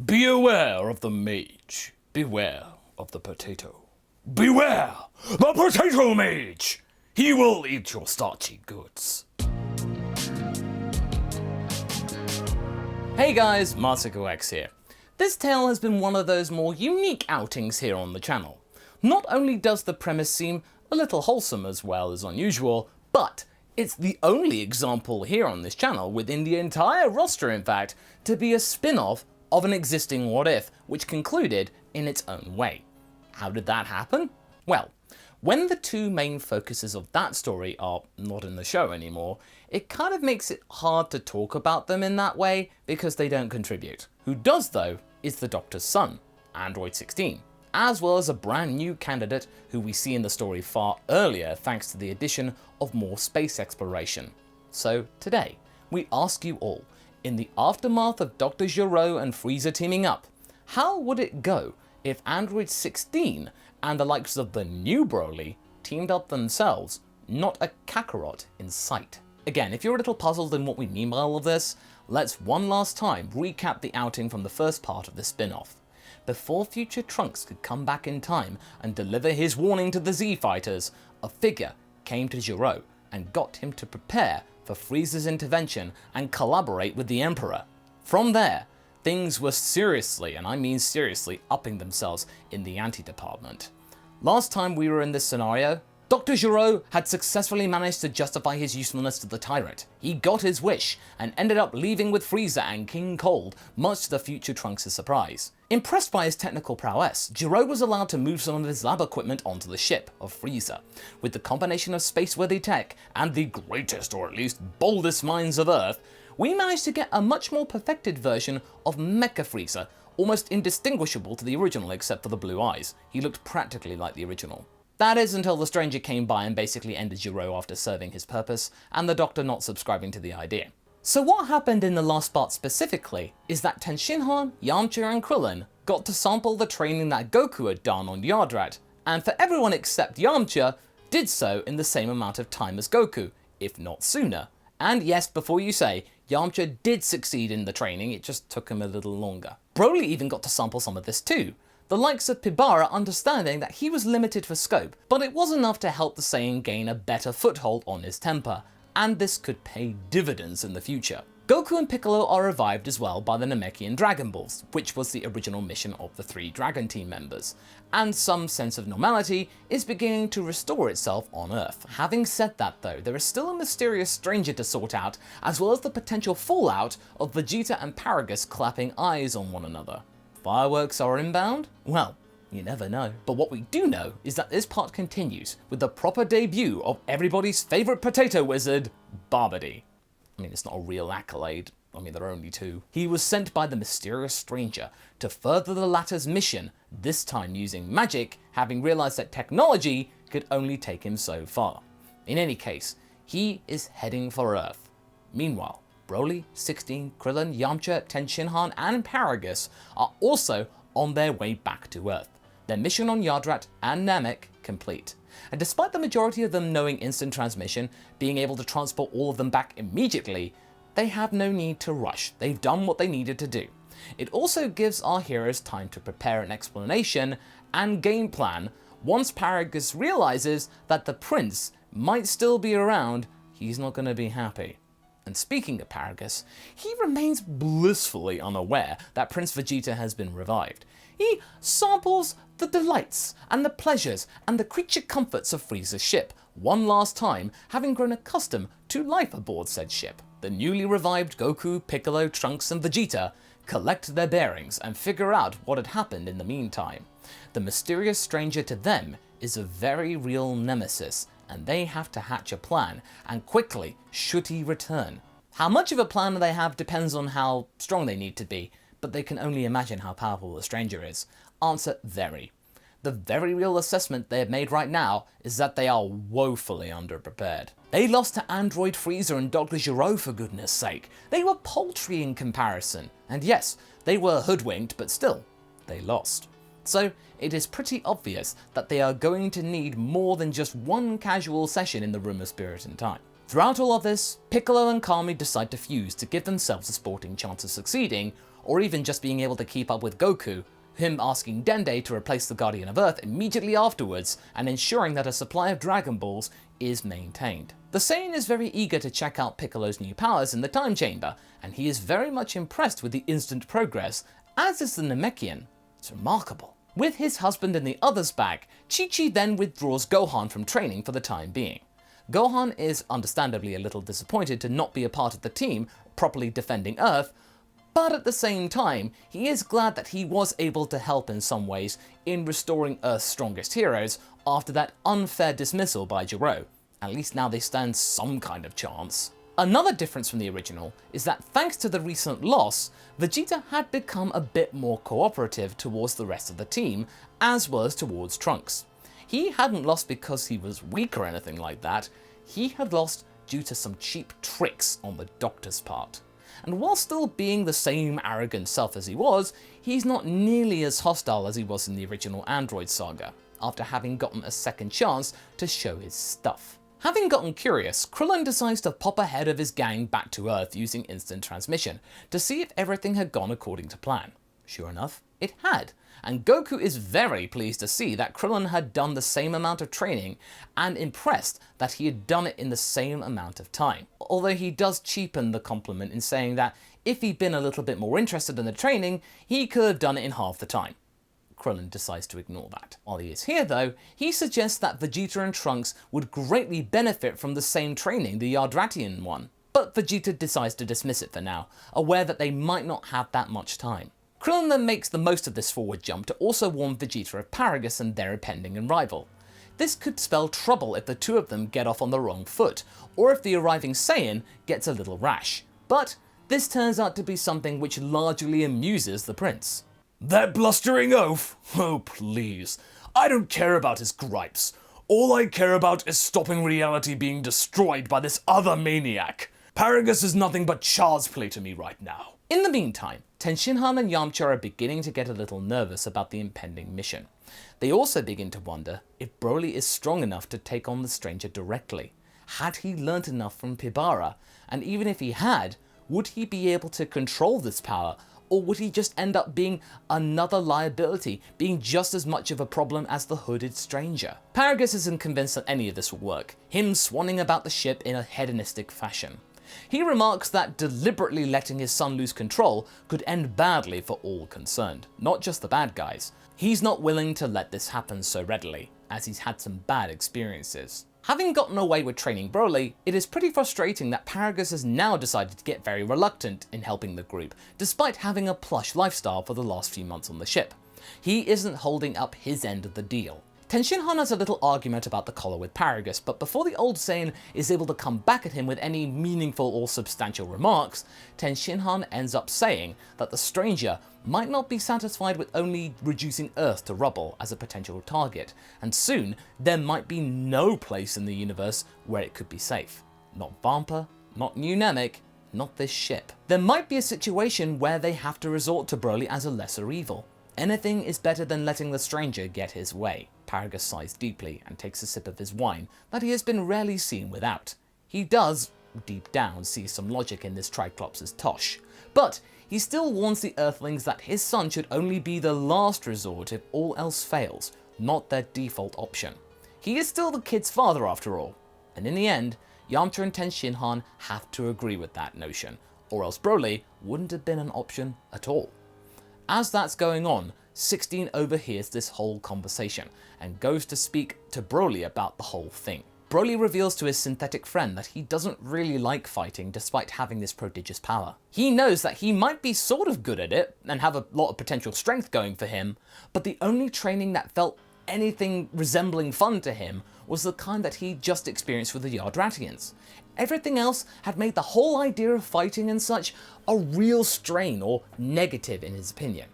Be aware of the mage. Beware of the potato. Beware the potato mage! He will eat your starchy goods. Hey guys, MasakoX here. This tale has been one of those more unique outings here on the channel. Not only does the premise seem a little wholesome as well as unusual, but it's the only example here on this channel, within the entire roster in fact, to be a spin-off of an existing What If, which concluded in its own way. How did that happen? Well, when the two main focuses of that story are not in the show anymore, it kind of makes it hard to talk about them in that way because they don't contribute. Who does though is the Doctor's son, Android 16, as well as a brand new candidate who we see in the story far earlier thanks to the addition of more space exploration. So today, we ask you all, in the aftermath of Dr. Gero and Frieza teaming up, how would it go if Android 16 and the likes of the new Broly teamed up themselves, not a Kakarot in sight? Again, if you're a little puzzled in what we mean by all of this, let's one last time recap the outing from the first part of the spin-off. Before future Trunks could come back in time and deliver his warning to the Z-Fighters, a figure came to Gero and got him to prepare for Frieza's intervention and collaborate with the Emperor. From there, things were seriously, and I mean seriously, upping themselves in the anti-department. Last time we were in this scenario, Dr. Gero had successfully managed to justify his usefulness to the tyrant. He got his wish and ended up leaving with Frieza and King Cold, much to the future Trunks' surprise. Impressed by his technical prowess, Gero was allowed to move some of his lab equipment onto the ship of Frieza. With the combination of space-worthy tech and the greatest, or at least boldest minds of Earth, we managed to get a much more perfected version of Mecha Frieza, almost indistinguishable to the original except for the blue eyes. He looked practically like the original. That is until the stranger came by and basically ended Gero after serving his purpose, and the Doctor not subscribing to the idea. So what happened in the last part specifically is that Tenshinhan, Yamcha and Krillin got to sample the training that Goku had done on Yardrat, and for everyone except Yamcha, did so in the same amount of time as Goku, if not sooner. And yes, before you say, Yamcha did succeed in the training, it just took him a little longer. Broly even got to sample some of this too, the likes of Pibara understanding that he was limited for scope, but it was enough to help the Saiyan gain a better foothold on his temper, and this could pay dividends in the future. Goku and Piccolo are revived as well by the Namekian Dragon Balls, which was the original mission of the 3 Dragon Team members, and some sense of normality is beginning to restore itself on Earth. Having said that though, there is still a mysterious stranger to sort out, as well as the potential fallout of Vegeta and Paragus clapping eyes on one another. Fireworks are inbound? Well, you never know. But what we do know is that this part continues with the proper debut of everybody's favourite potato wizard, Babidi. I mean, it's not a real accolade. I mean, there are only 2. He was sent by the mysterious stranger to further the latter's mission, this time using magic, having realised that technology could only take him so far. In any case, he is heading for Earth. Meanwhile, Broly, 16, Krillin, Yamcha, Tenshinhan and Paragus are also on their way back to Earth. Their mission on Yardrat and Namek complete. And despite the majority of them knowing instant transmission, being able to transport all of them back immediately, they have no need to rush. They've done what they needed to do. It also gives our heroes time to prepare an explanation and game plan once Paragus realizes that the prince might still be around. He's not going to be happy. And speaking of Paragus, he remains blissfully unaware that Prince Vegeta has been revived. He samples the delights and the pleasures and the creature comforts of Frieza's ship, one last time having grown accustomed to life aboard said ship. The newly revived Goku, Piccolo, Trunks and Vegeta collect their bearings and figure out what had happened in the meantime. The mysterious stranger to them is a very real nemesis, and they have to hatch a plan, and quickly, should he return. How much of a plan they have depends on how strong they need to be, but they can only imagine how powerful the stranger is. Answer, very. The very real assessment they have made right now is that they are woefully underprepared. They lost to Android Frieza and Dr. Gero for goodness sake. They were paltry in comparison, and yes, they were hoodwinked, but still, they lost. So it is pretty obvious that they are going to need more than just one casual session in the Room of Spirit and Time. Throughout all of this, Piccolo and Kami decide to fuse to give themselves a sporting chance of succeeding, or even just being able to keep up with Goku, him asking Dende to replace the Guardian of Earth immediately afterwards and ensuring that a supply of Dragon Balls is maintained. The Saiyan is very eager to check out Piccolo's new powers in the Time Chamber, and he is very much impressed with the instant progress, as is the Namekian. It's remarkable. With his husband and the others back, Chi-Chi then withdraws Gohan from training for the time being. Gohan is understandably a little disappointed to not be a part of the team properly defending Earth, but at the same time, he is glad that he was able to help in some ways in restoring Earth's strongest heroes after that unfair dismissal by Gero. At least now they stand some kind of chance. Another difference from the original is that thanks to the recent loss, Vegeta had become a bit more cooperative towards the rest of the team, as well as towards Trunks. He hadn't lost because he was weak or anything like that, he had lost due to some cheap tricks on the Doctor's part. And while still being the same arrogant self as he was, he's not nearly as hostile as he was in the original Android saga, after having gotten a second chance to show his stuff. Having gotten curious, Krillin decides to pop ahead of his gang back to Earth using instant transmission, to see if everything had gone according to plan. Sure enough, it had, and Goku is very pleased to see that Krillin had done the same amount of training, and impressed that he had done it in the same amount of time. Although he does cheapen the compliment in saying that if he'd been a little bit more interested in the training, he could have done it in half the time. Krillin decides to ignore that. While he is here though, he suggests that Vegeta and Trunks would greatly benefit from the same training the Yardratian one, but Vegeta decides to dismiss it for now, aware that they might not have that much time. Krillin then makes the most of this forward jump to also warn Vegeta of Paragus and their impending arrival. This could spell trouble if the two of them get off on the wrong foot, or if the arriving Saiyan gets a little rash, but this turns out to be something which largely amuses the prince. That blustering oaf? Oh please, I don't care about his gripes. All I care about is stopping reality being destroyed by this other maniac. Paragus is nothing but child's play to me right now. In the meantime, Tenshinhan and Yamcha are beginning to get a little nervous about the impending mission. They also begin to wonder if Broly is strong enough to take on the stranger directly. Had he learnt enough from Pibara? And even if he had, would he be able to control this power? Or would he just end up being another liability, being just as much of a problem as the hooded stranger? Paragus isn't convinced that any of this will work, him swanning about the ship in a hedonistic fashion. He remarks that deliberately letting his son lose control could end badly for all concerned, not just the bad guys. He's not willing to let this happen so readily, as he's had some bad experiences. Having gotten away with training Broly, it is pretty frustrating that Paragus has now decided to get very reluctant in helping the group, despite having a plush lifestyle for the last few months on the ship. He isn't holding up his end of the deal. Tenshinhan has a little argument about the collar with Paragus, but before the old Saiyan is able to come back at him with any meaningful or substantial remarks, Tenshinhan ends up saying that the stranger might not be satisfied with only reducing Earth to rubble as a potential target, and soon there might be no place in the universe where it could be safe. Not Vampa, not New Namek, not this ship. There might be a situation where they have to resort to Broly as a lesser evil. Anything is better than letting the stranger get his way. Paragus sighs deeply and takes a sip of his wine that he has been rarely seen without. He does, deep down, see some logic in this Triclops' tosh, but he still warns the Earthlings that his son should only be the last resort if all else fails, not their default option. He is still the kid's father after all, and in the end, Yamcha and Tenshinhan have to agree with that notion, or else Broly wouldn't have been an option at all. As that's going on, 16 overhears this whole conversation and goes to speak to Broly about the whole thing. Broly reveals to his synthetic friend that he doesn't really like fighting despite having this prodigious power. He knows that he might be sort of good at it and have a lot of potential strength going for him, but the only training that felt anything resembling fun to him was the kind that he'd just experienced with the Yardratians. Everything else had made the whole idea of fighting and such a real strain or negative in his opinion.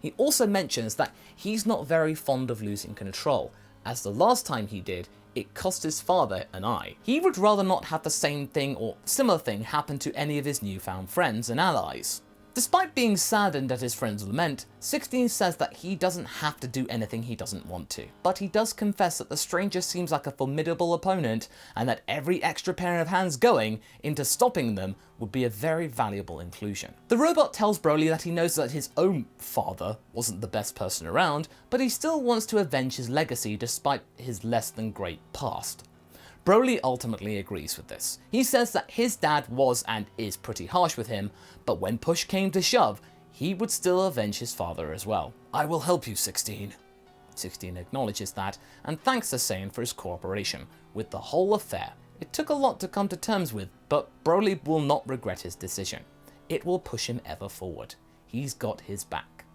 He also mentions that he's not very fond of losing control, as the last time he did, it cost his father an eye. He would rather not have the same thing or similar thing happen to any of his newfound friends and allies. Despite being saddened at his friend's lament, 16 says that he doesn't have to do anything he doesn't want to, but he does confess that the stranger seems like a formidable opponent and that every extra pair of hands going into stopping them would be a very valuable inclusion. The robot tells Broly that he knows that his own father wasn't the best person around, but he still wants to avenge his legacy despite his less than great past. Broly ultimately agrees with this. He says that his dad was and is pretty harsh with him, but when push came to shove, he would still avenge his father as well. I will help you, 16. 16 acknowledges that and thanks the Saiyan for his cooperation with the whole affair. It took a lot to come to terms with, but Broly will not regret his decision. It will push him ever forward. He's got his back.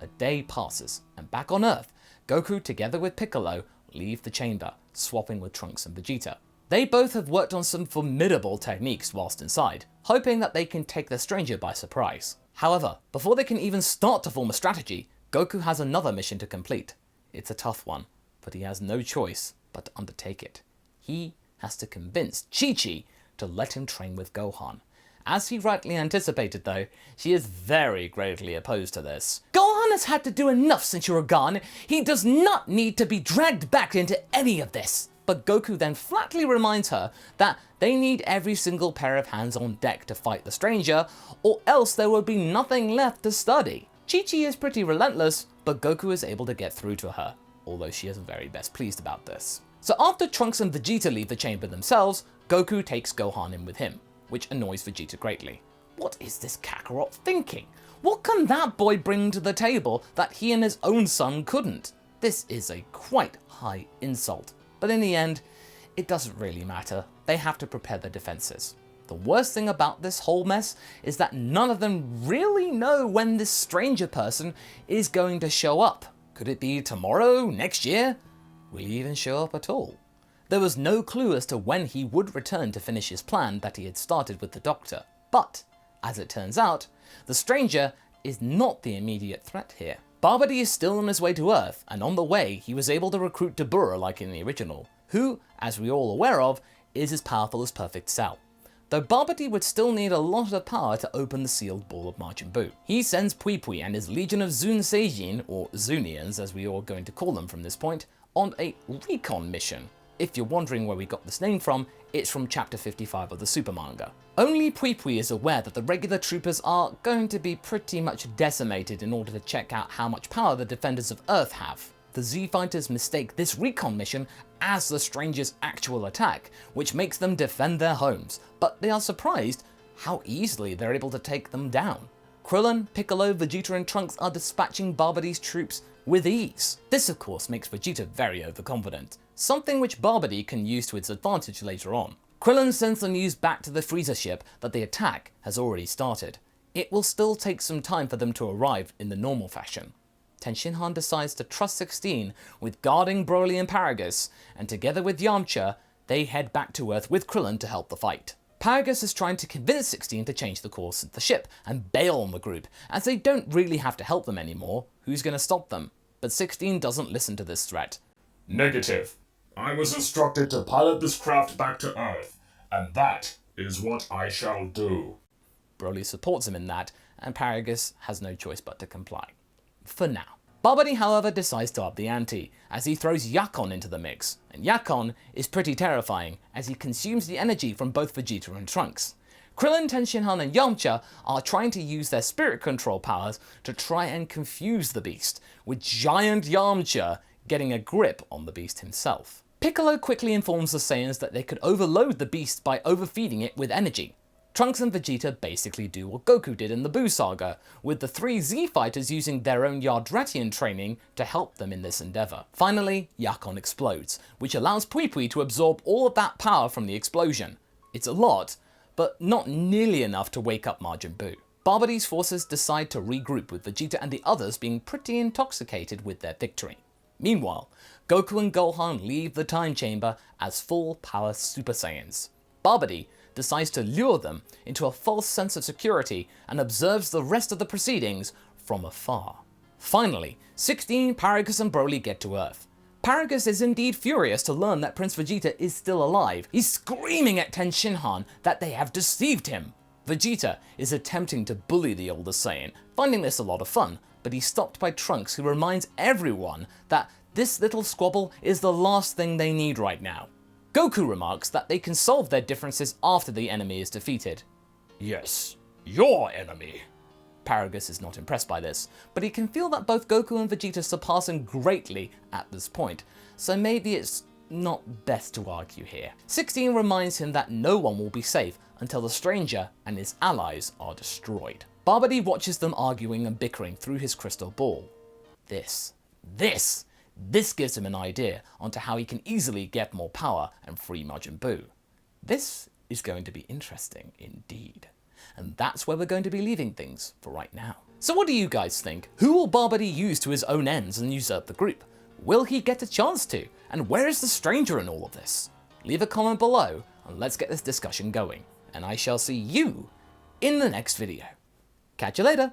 A day passes, and back on Earth, Goku together with Piccolo leave the chamber, swapping with Trunks and Vegeta. They both have worked on some formidable techniques whilst inside, hoping that they can take the stranger by surprise. However, before they can even start to form a strategy, Goku has another mission to complete. It's a tough one, but he has no choice but to undertake it. He has to convince Chi-Chi to let him train with Gohan. As he rightly anticipated though, she is very gravely opposed to this. Gohan has had to do enough since you were gone. He does not need to be dragged back into any of this. But Goku then flatly reminds her that they need every single pair of hands on deck to fight the stranger, or else there would be nothing left to study. Chi-Chi is pretty relentless, but Goku is able to get through to her, although she isn't very best pleased about this. So after Trunks and Vegeta leave the chamber themselves, Goku takes Gohan in with him, which annoys Vegeta greatly. What is this Kakarot thinking? What can that boy bring to the table that he and his own son couldn't? This is a quite high insult. But in the end, it doesn't really matter. They have to prepare their defenses. The worst thing about this whole mess is that none of them really know when this stranger person is going to show up. Could it be tomorrow, next year? Will he even show up at all? There was no clue as to when he would return to finish his plan that he had started with the Doctor. But, as it turns out, the stranger is not the immediate threat here. Babidi is still on his way to Earth, and on the way he was able to recruit Dabura like in the original, who, as we're all aware of, is as powerful as Perfect Cell. Though Babidi would still need a lot of power to open the sealed ball of Majin Buu. He sends Pui Pui and his legion of Zun Seijin, or Zunians as we are going to call them from this point, on a recon mission. If you're wondering where we got this name from, it's from chapter 55 of the Super Manga. Only Pui Pui is aware that the regular troopers are going to be pretty much decimated in order to check out how much power the defenders of Earth have. The Z-Fighters mistake this recon mission as the stranger's actual attack, which makes them defend their homes, but they are surprised how easily they're able to take them down. Krillin, Piccolo, Vegeta and Trunks are dispatching Babidi's troops with ease. This of course makes Vegeta very overconfident, something which Babidi can use to its advantage later on. Krillin sends the news back to the Frieza ship that the attack has already started. It will still take some time for them to arrive in the normal fashion. Tenshinhan decides to trust 16 with guarding Broly and Paragus, and together with Yamcha, they head back to Earth with Krillin to help the fight. Paragus is trying to convince 16 to change the course of the ship and bail on the group, as they don't really have to help them anymore. Who's going to stop them? But 16 doesn't listen to this threat. Negative. I was instructed to pilot this craft back to Earth, and that is what I shall do. Broly supports him in that, and Paragus has no choice but to comply. For now. Babidi, however, decides to up the ante, as he throws Yakon into the mix, and Yakon is pretty terrifying, as he consumes the energy from both Vegeta and Trunks. Krillin, Tenshinhan and Yamcha are trying to use their spirit control powers to try and confuse the beast, with giant Yamcha getting a grip on the beast himself. Piccolo quickly informs the Saiyans that they could overload the beast by overfeeding it with energy. Trunks and Vegeta basically do what Goku did in the Buu Saga, with the three Z-Fighters using their own Yardratian training to help them in this endeavour. Finally, Yakon explodes, which allows Pui Pui to absorb all of that power from the explosion. It's a lot, but not nearly enough to wake up Majin Buu. Babidi's forces decide to regroup, with Vegeta and the others being pretty intoxicated with their victory. Meanwhile, Goku and Gohan leave the time chamber as full power Super Saiyans. Babidi decides to lure them into a false sense of security and observes the rest of the proceedings from afar. Finally, 16, Paragus and Broly get to Earth. Paragus is indeed furious to learn that Prince Vegeta is still alive. He's screaming at Tenshinhan that they have deceived him. Vegeta is attempting to bully the older Saiyan, finding this a lot of fun, but he's stopped by Trunks, who reminds everyone that this little squabble is the last thing they need right now. Goku remarks that they can solve their differences after the enemy is defeated. Yes, your enemy. Paragus is not impressed by this, but he can feel that both Goku and Vegeta surpass him greatly at this point, so maybe it's not best to argue here. 16 reminds him that no one will be safe until the stranger and his allies are destroyed. Babidi watches them arguing and bickering through his crystal ball. This gives him an idea onto how he can easily get more power and free Majin Buu. This is going to be interesting indeed. And that's where we're going to be leaving things for right now. So what do you guys think? Who will Babidi use to his own ends and usurp the group? Will he get a chance to? And where is the stranger in all of this? Leave a comment below and let's get this discussion going. And I shall see you in the next video. Catch you later.